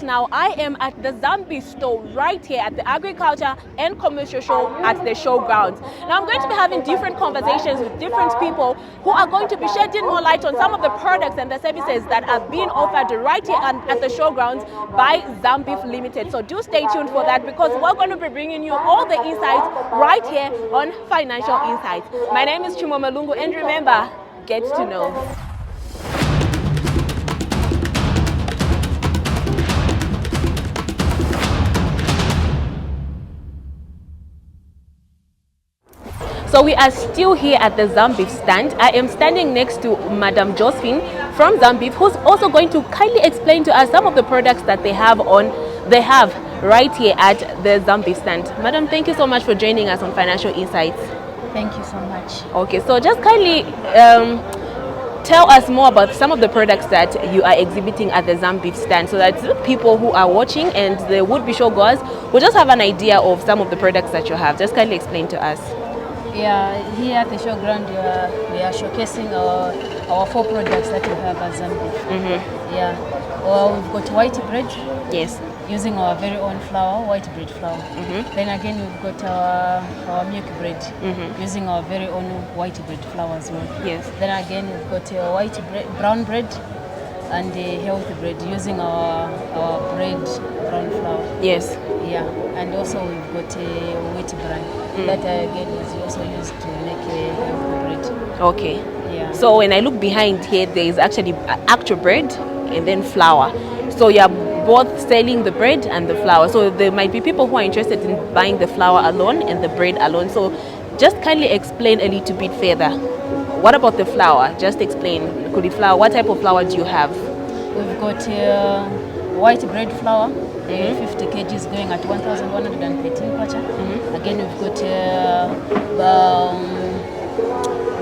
now, I am at the Zambeef store right here at the Agriculture and Commercial Show at the showgrounds. Now I'm going to be having different conversations with different people who are going to be shedding more light on some of the products and the services that are being offered right here at the showgrounds by Zambeef Limited. So do stay tuned for that, because we're going to be bringing you all the insights right here on Financial Insights. My name is Chimwemwe Lungu, and remember, get to know. So we are still here at the Zambeef stand. I am standing next to Madam Josephine from Zambeef, who's also going to kindly explain to us some of the products that they have right here at the Zambeef stand. Madam, thank you so much for joining us on Financial Insights. Thank you so much. Okay, so just kindly tell us more about some of the products that you are exhibiting at the Zambeef stand, so that people who are watching and the would-be showgoers will just have an idea of some of the products that you have. Just kindly explain to us. Yeah, here at the showground, we are showcasing our 4 products that we have at Zambeef. Yeah, we've got white bread. Yes. Using our very own flour, white bread flour. Then again, we've got our milk bread, using our very own white bread flour as well. Yes. Then again, we've got brown bread, and healthy bread, using our bread brown flour. Yes. Yeah, and also we've got wheat bran. That again is also used to make a healthy bread. Okay. Yeah. So when I look behind here, there is actually actual bread and then flour. So you're both selling the bread and the flour. So there might be people who are interested in buying the flour alone and the bread alone. So just kindly explain a little bit further. What about the flour? Just explain. What type of flour do you have? We've got white bread flour, 50 kgs going at 1,113 kwacha. Again, we've got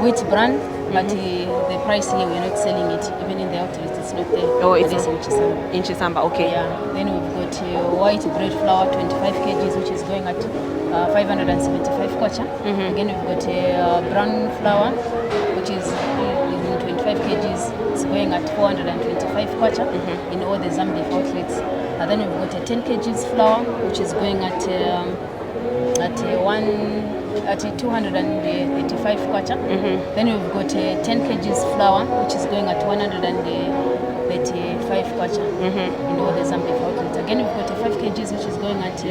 wheat bran, but the price here we're not selling it. Even in the outlets, it's not there. Oh, it's in Chisamba. In Chisamba, okay. Yeah. Then we've got white bread flour, 25 kgs, which is going at 575 kwacha. Again, we've got brown flour, which is 25 kgs. It's going at 425 kwacha in all the Zambeef outlets. And then we've got 10 kgs flour, which is going at 285 kwacha. Then we've got 10 kgs flour, which is going at 135 kwacha in all the Zambeef outlets. Again, we've got 5 kgs, which is going at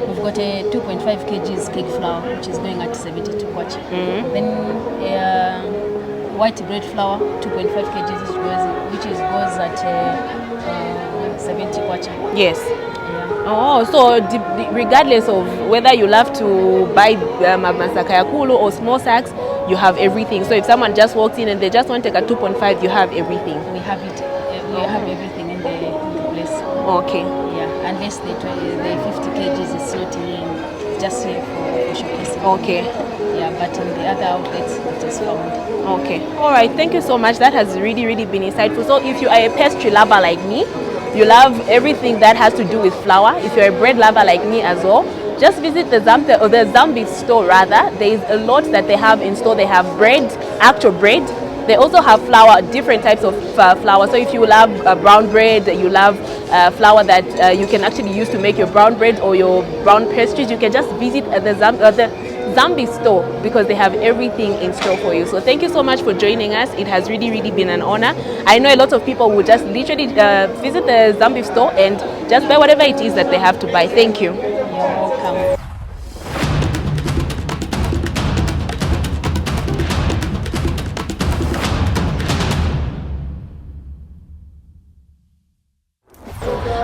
we've got 2.5 kgs cake flour, which is going at 72 kwacha. Then white bread flour, 2.5 kgs, which goes at 70 kwacha. Yes. Oh, so regardless of whether you love to buy masaka yakulu or small sacks, you have everything. So if someone just walks in and they just want to take a 2.5, you have everything. We have it. We have everything in the place. Okay. Yeah, unless the 50 kgs is not in, just here for showcasing. Okay. Yeah, but in the other outlets, it is found. Okay. All right. Thank you so much. That has really been insightful. So if you are a pastry lover like me, you love everything that has to do with flour. If you're a bread lover like me as well, just visit the Zambeef store rather. There is a lot that they have in store. They have bread, actual bread. They also have flour, different types of flour. So if you love brown bread, you love flour that you can actually use to make your brown bread or your brown pastries, you can just visit the Zambeef store, because they have everything in store for you. So thank you so much for joining us. It has really been an honor. I know a lot of people will just literally visit the Zambeef store and just buy whatever it is that they have to buy. Thank you. You're welcome.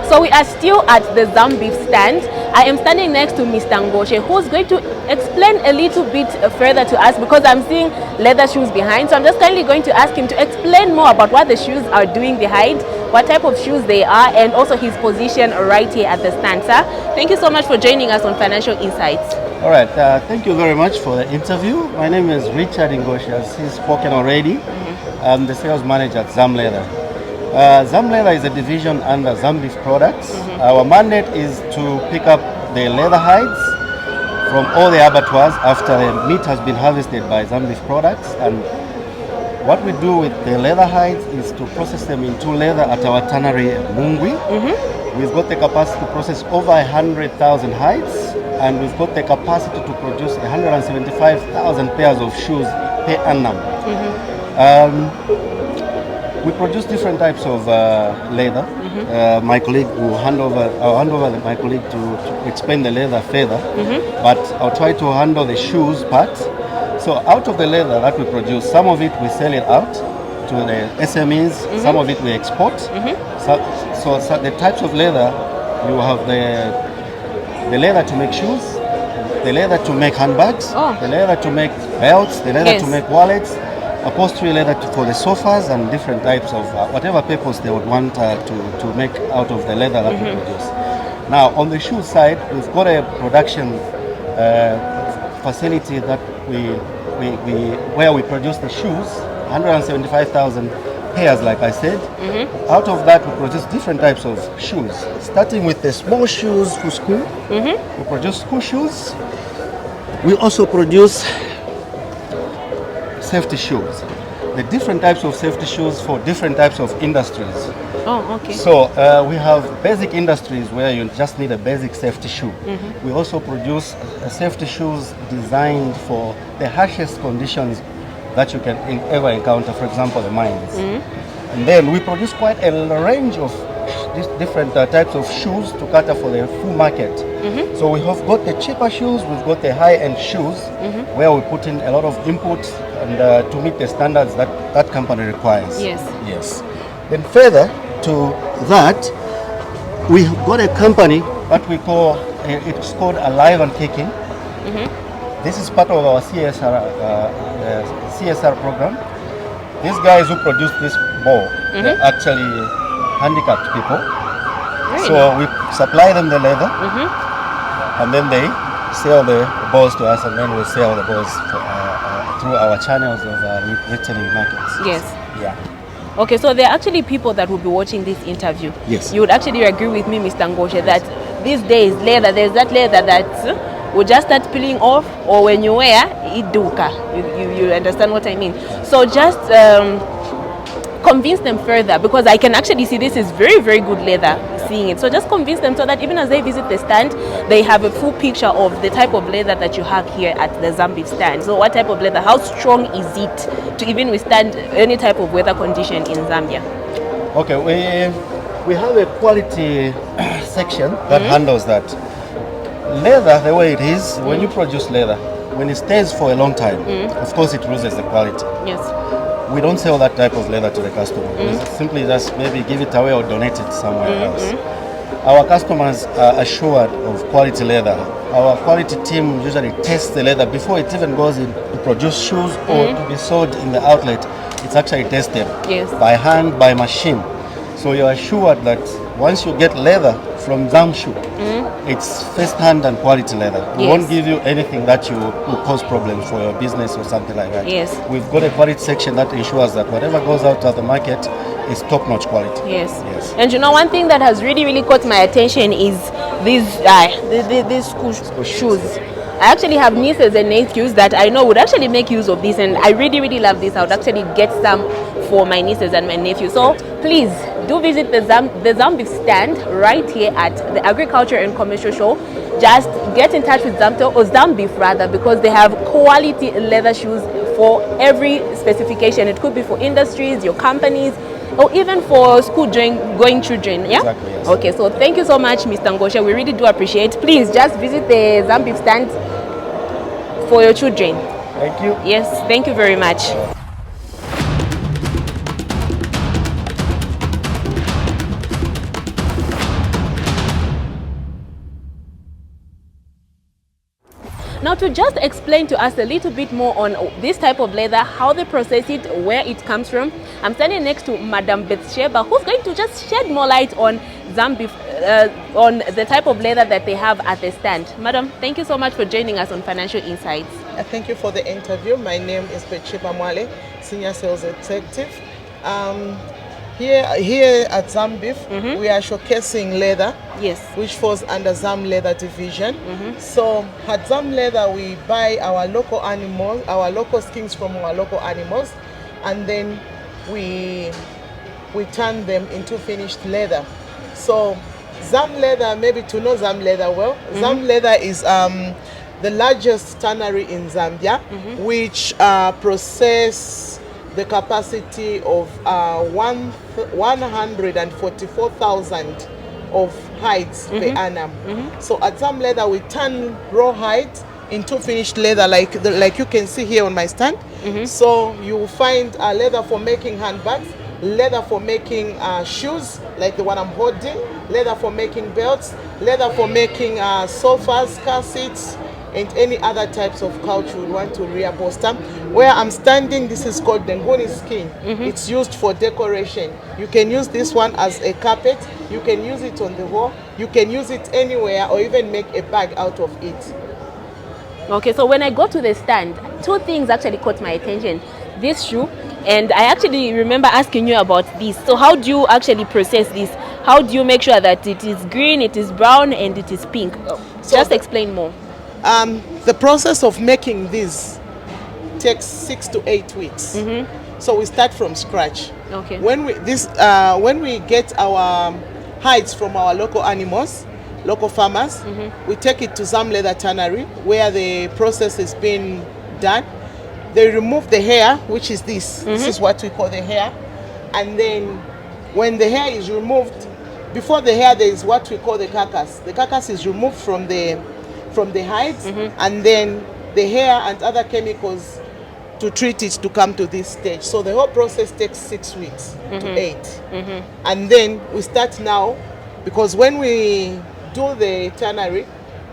So we are still at the Zambeef stand. I am standing next to Mr. Ngoshe, who's going to explain a little bit further to us, because I'm seeing leather shoes behind. So I'm just kindly going to ask him to explain more about what the shoes are doing behind, what type of shoes they are, and also his position right here at the stand. Sir, thank you so much for joining us on Financial Insights. All right, thank you very much for the interview. My name is Richard Ngoshe, as he's spoken already. I'm the sales manager at Zam Leather. Zam Leather is a division under Zambeef Products. Our mandate is to pick up the leather hides from all the abattoirs after the meat has been harvested by Zambeef Products, and What we do with the leather hides is to process them into leather at our tannery at Lungu. We've got the capacity to process over 100,000 hides, and we've got the capacity to produce 175,000 pairs of shoes per annum. We produce different types of leather. My colleague will I'll hand over my colleague to explain the leather further, but I'll try to handle the shoes part. So out of the leather that we produce, some of it we sell it out to the SMEs, some of it we export. So the types of leather, you have the leather to make shoes, the leather to make handbags, the leather to make belts, the leather to make wallets, upholstery leather for the sofas, and different types of whatever purpose they would want to make out of the leather that we produce. Now on the shoe side, we've got a production facility that where we produce the shoes, 175,000 pairs, like I said. Out of that, we produce different types of shoes, starting with the small shoes for school. We produce school shoes. We also produce safety shoes. The different types of safety shoes for different types of industries. So we have basic industries where you just need a basic safety shoe. We also produce safety shoes designed for the harshest conditions that you can ever encounter, for example, the mines. And then we produce quite a range of different types of shoes to cater for the full market. So we have got the cheaper shoes, we've got the high-end shoes, where we put in a lot of input and to meet the standards that that company requires. Yes. Then further to that, we've got a company that we call, it's called Alive and Kicking. This is part of our CSR program. These guys who produce this bowl, they're actually handicapped people. So we supply them the leather, and then they sell the balls to us, and then we sell the balls through our channels of retailing markets. Okay, so there are actually people that will be watching this interview. You would actually agree with me, Mr. Ngoshe, that these days leather, there's that leather that will just start peeling off, or when you wear it duka. You understand what I mean? So just convince them further, because I can actually see this is very, very good leather, seeing it. So just convince them so that even as they visit the stand, they have a full picture of the type of leather that you have here at the Zambeef stand. So what type of leather, how strong is it to even withstand any type of weather condition in Zambia? Okay, we have a quality section that handles that. Leather, the way it is, when you produce leather, when it stays for a long time, of course it loses the quality. We don't sell that type of leather to the customer. We simply just maybe give it away or donate it somewhere else. Our customers are assured of quality leather. Our quality team usually tests the leather before it even goes in to produce shoes or to be sold in the outlet. It's actually tested by hand, by machine. So you're assured that once you get leather from Zam shoe, it's first-hand and quality leather. We won't give you anything that will cause problems for your business or something like that. We've got a quality section that ensures that whatever goes out of the market is top-notch quality. And you know, one thing that has really, really caught my attention is these school shoes. I actually have nieces and nephews that I know would actually make use of this, and I really, really love this. I would actually get some for my nieces and my nephews. So please do visit the Zambeef stand right here at the Agriculture and Commercial Show. Just get in touch with Zambeef rather, because they have quality leather shoes for every specification. It could be for industries, your companies, or even for school going children. Exactly, yes. Okay, so thank you so much, Mr. Ngoshe. We really do appreciate. Please just visit the Zambeef stand for your children. Thank you. Yes, thank you very much. Now, to just explain to us a little bit more on this type of leather, how they process it, where it comes from, I'm standing next to Madam Bathsheba, who's going to just shed more light on Zambeef, on the type of leather that they have at the stand. Madam, thank you so much for joining us on Financial Insights. Thank you for the interview. My name is Chimwemwe, Senior Sales Executive. Here at Zambeef, we are showcasing leather, which falls under Zam Leather division. So at Zam Leather, we buy our local animals, our local skins from our local animals. and then we turn them into finished leather. So Zam Leather, maybe to know Zam Leather well, Zam Leather is the largest tannery in Zambia, which process the capacity of 144,000 of hides per annum. So at Zam Leather, we turn raw hides into finished leather, like you can see here on my stand. So you will find leather for making handbags, leather for making shoes, like the one I'm holding, leather for making belts, leather for making sofas, car seats, and any other types of couch you would want to reupholster. Where I'm standing, this is called Dengoni skin. It's used for decoration. You can use this one as a carpet, you can use it on the wall, you can use it anywhere, or even make a bag out of it. Okay, so when I go to the stand, two things actually caught my attention. This shoe, and I actually remember asking you about this. So how do you actually process this? How do you make sure that it is green, it is brown, and it is pink? So just explain more. The process of making this takes 6 to 8 weeks. So we start from scratch. Okay. When we get our hides from our local animals, local farmers, we take it to Zam Leather tannery where the process is being done. They remove the hair, which is this. This is what we call the hair. And then when the hair is removed, before the hair there is what we call the carcass. The carcass is removed from the hides, and then the hair and other chemicals to treat it to come to this stage. So the whole process takes 6 weeks to 8. And then we start now, because when we do the tannery,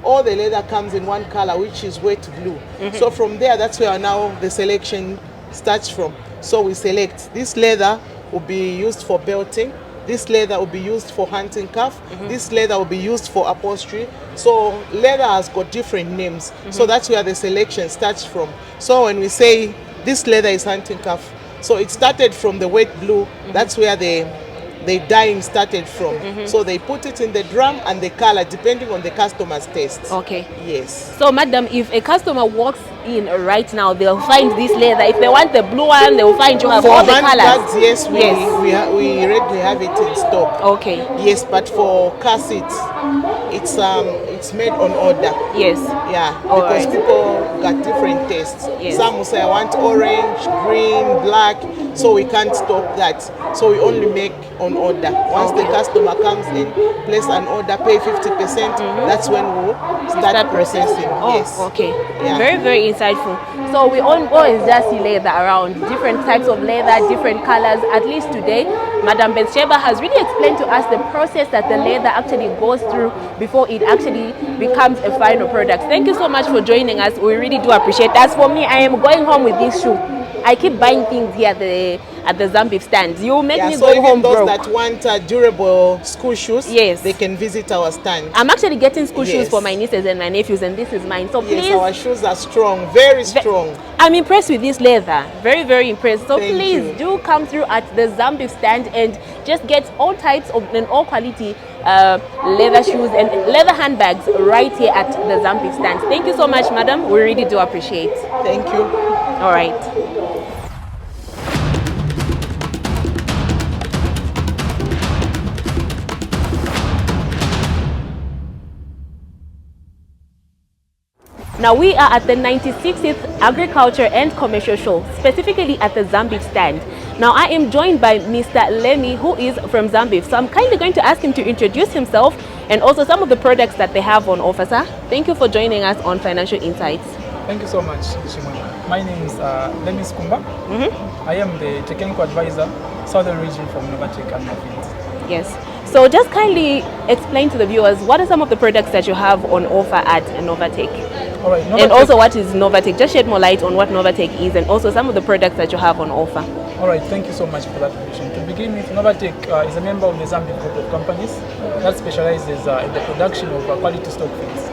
all the leather comes in one color, which is wet blue. So from there, that's where now the selection starts from. So we select this leather will be used for belting, this leather will be used for hunting cuff, this leather will be used for upholstery. So leather has got different names. So that's where the selection starts from. So when we say this leather is hunting cuff, so it started from the wet blue, that's where the dyeing started from. So they put it in the drum and the color depending on the customer's taste. Okay. Yes. So madam, if a customer walks in right now, they'll find this leather. If they want the blue one, they'll find you have For all the handbags, colors. yes, we already have it in stock. Okay. Yes, but for car seats, it's made on order. Yes. Yeah, All because right. people got different tastes. Yes. Some will say I want orange, green, black, so we can't stock that. So we only make on order. Once the customer comes in, place an order, pay 50%, that's when we'll start processing. Oh, yes. okay. Yeah. Very, very insightful. So we always just see leather around, different types of leather, different colors. At least today, Madam Betsheba has really explained to us the process that the leather actually goes through before it actually becomes a final product. Thank you so much for joining us. We really do appreciate it. As for me, I am going home with this shoe. I keep buying things here at the Zambeef stand. You make me so go even home those broke. that want durable school shoes, Yes. they can visit our stand. I'm actually getting school shoes Yes. for my nieces and my nephews, and this is mine. So please, Yes, our shoes are strong, very strong. I'm impressed with this leather. Very, very impressed. So Thank please you. do come through at the Zambeef stand and just get all types of and all quality leather shoes and leather handbags right here at the Zambeef stand. Thank you so much, madam. We really do appreciate. Thank you. All right. Now we are at the 96th Agriculture and Commercial Show, specifically at the Zambeef stand. Now I am joined by Mr. Lemmy, who is from Zambeef. So I'm kindly going to ask him to introduce himself and also some of the products that they have on offer, sir. Thank you for joining us on Financial Insights. Thank you so much, Chimwemwe. My name is Lemmy Skumba. I am the technical advisor, Southern region from Novatek and FIZ. Yes. So just kindly explain to the viewers, what are some of the products that you have on offer at Novatek? All right, And also, what is Novatek? Just shed more light on what Novatek is and also some of the products that you have on offer. All right, thank you so much for that question. To begin with, Novatek is a member of the Zambeef Group of companies that specializes in the production of quality stock feeds.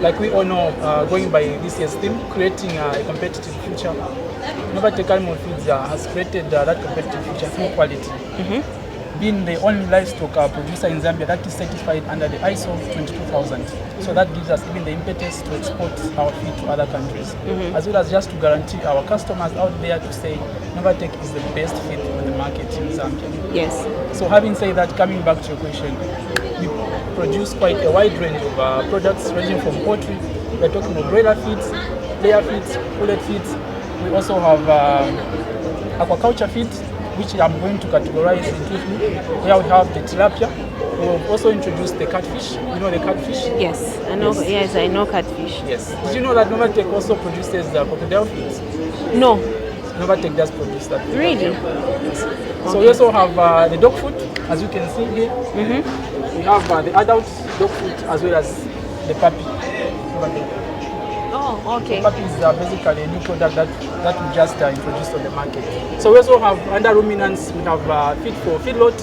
Like we all know, going by this year's theme, creating a competitive future, Novatek Animal Feeds has created that competitive future through quality. being the only livestock producer in Zambia that is certified under the ISO 22000. So that gives us even the impetus to export our feed to other countries, as well as just to guarantee our customers out there to say Novatek is the best feed on the market in Zambia. Yes. So having said that, coming back to your question, we produce quite a wide range of products ranging from poultry. We're talking about broiler feeds, layer feeds, pullet feeds. We also have aquaculture feeds, which I'm going to categorize into where we have the tilapia. We've also introduced the catfish. You know the catfish? Yes, I know. Yes, I know catfish. Yes. Did you know that Novatek also produces crocodile feeds? No. Novatek does produce that. Really? Yes. So we also have the dog food, as you can see here. We have the adult dog food as well as the puppy. Oh, okay. The puppy is basically a new product that we just introduced on the market. So we also have under ruminants, we have feed for feedlot,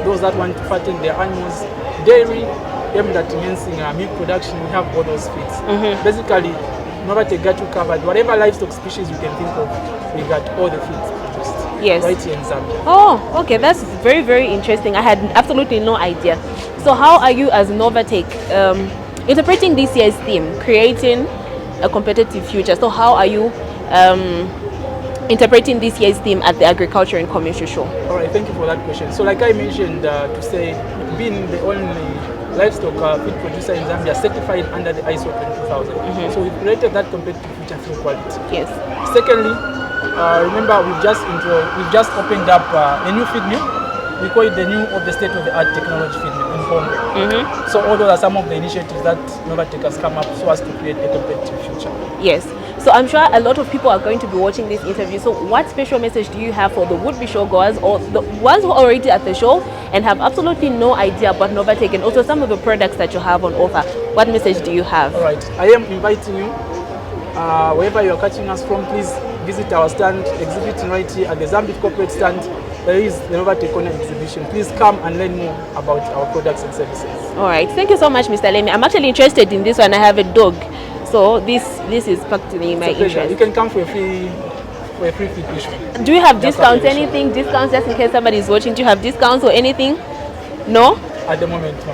those that want to fatten their animals, dairy, aimed at enhancing milk production. We have all those feeds. Basically, Novatek got you covered. Whatever livestock species you can think of, we got all the feeds produced. Yes. Right here in Zambia. Oh, okay. That's very, very interesting. I had absolutely no idea. So how are you as Novatek interpreting this year's theme, creating a competitive future? So how are you interpreting this year's theme at the Agriculture and Commercial Show? All right, thank you for that question. So like I mentioned, to say being the only livestock feed producer in Zambia certified under the ISO 22000. So we created that competitive future through quality. Yes. Secondly, remember we've just opened up a new feed mill. We call it the new of the state-of-the-art technology feed mill in Congo. So all those are some of the initiatives that Novatek has come up so as to create a competitive future. Yes. So I'm sure a lot of people are going to be watching this interview. So what special message do you have for the would-be showgoers or the ones who are already at the show and have absolutely no idea about Novatek and also some of the products that you have on offer? What message do you have? All right. I am inviting you, wherever you are catching us from, please visit our stand, exhibiting right here at the Zambeef corporate stand. There is the Novatek exhibition. Please come and learn more about our products and services. All right. Thank you so much, Mr. Lemi. I'm actually interested in this one. I have a dog. So this is particularly my interest. You can come for a free feed issue. Do you have discounts? Anything? Discounts just in case somebody is watching? Do you have discounts or anything? No? At the moment, no.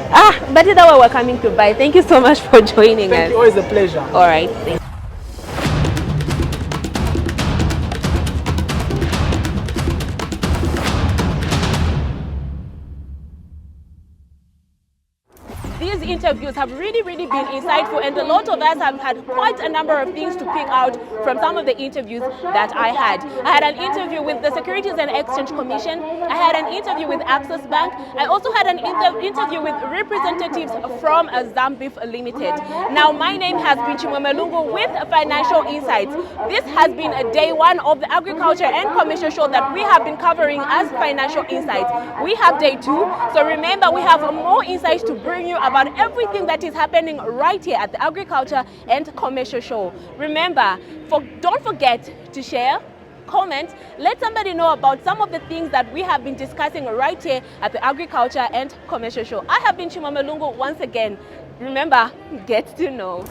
But either way, we're coming to buy. Thank you so much for joining us. Thank you. Always a pleasure. All right. Thank you. These interviews have really been insightful, and a lot of us have had quite a number of things to pick out from some of the interviews that I had. I had an interview with the Securities and Exchange Commission. I had an interview with Access Bank. I also had an interview with representatives from Zambeef Limited. Now, my name has been Chimwemwe with Financial Insights. This has been a day one of the Agriculture and Commercial Show that we have been covering as Financial Insights. We have day two, so remember we have more insights to bring you about everything that is happening right here at the Agriculture and Commercial Show. Remember, don't forget to share, comment, let somebody know about some of the things that we have been discussing right here at the Agriculture and Commercial Show. I have been Chimwemwe once again. Remember, get to know.